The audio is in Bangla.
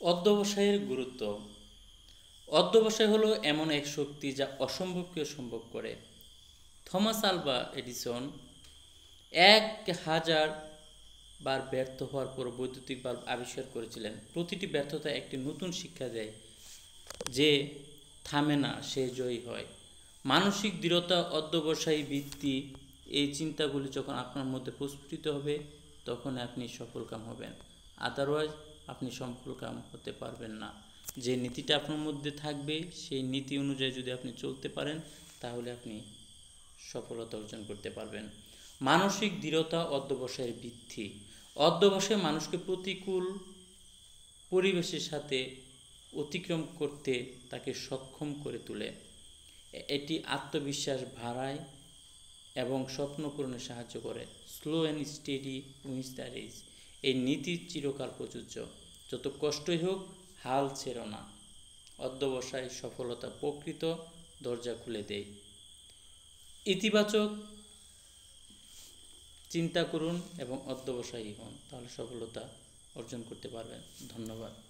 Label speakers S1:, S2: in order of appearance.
S1: অধ্যবসায়ের গুরুত্ব। অধ্যবসায় হলো এমন এক শক্তি যা অসম্ভবকে সম্ভব করে। থমাস আলভা এডিসন 1000 বার ব্যর্থ হওয়ার পর বৈদ্যুতিক বাল্ব আবিষ্কার করেছিলেন। প্রতিটি ব্যর্থতা একটি নতুন শিক্ষা দেয়। যে থামে না সে জয়ী হয়। মানসিক দৃঢ়তা, অধ্যবসায়ী বৃত্তি, এই চিন্তাগুলি যখন আপনার মধ্যে প্রস্ফুটিত হবে তখন আপনি সফলকাম হবেন। আদারওয়াইজ আপনি সফলকাম হতে পারবেন না। যে নীতিটা আপনার মধ্যে থাকবে সেই নীতি অনুযায়ী যদি আপনি চলতে পারেন তাহলে আপনি সফলতা অর্জন করতে পারবেন। মানসিক দৃঢ়তা, অধ্যবসায়ের বৃদ্ধি। অধ্যবসায় মানুষকে প্রতিকূল পরিবেশের সাথে অতিক্রম করতে তাকে সক্ষম করে তোলে। এটি আত্মবিশ্বাস বাড়ায় এবং স্বপ্ন পূরণে সাহায্য করে। Slow and steady wins the race. এই নীতি চিরকাল প্রযোজ্য। যত কষ্টই হোক হাল ছেড়ো না। অধ্যবসায় সফলতা প্রকৃত দরজা খুলে দেয়। ইতিবাচক চিন্তা করুন এবং অধ্যবসায়ী হন, তাহলে সফলতা অর্জন করতে পারবেন। ধন্যবাদ।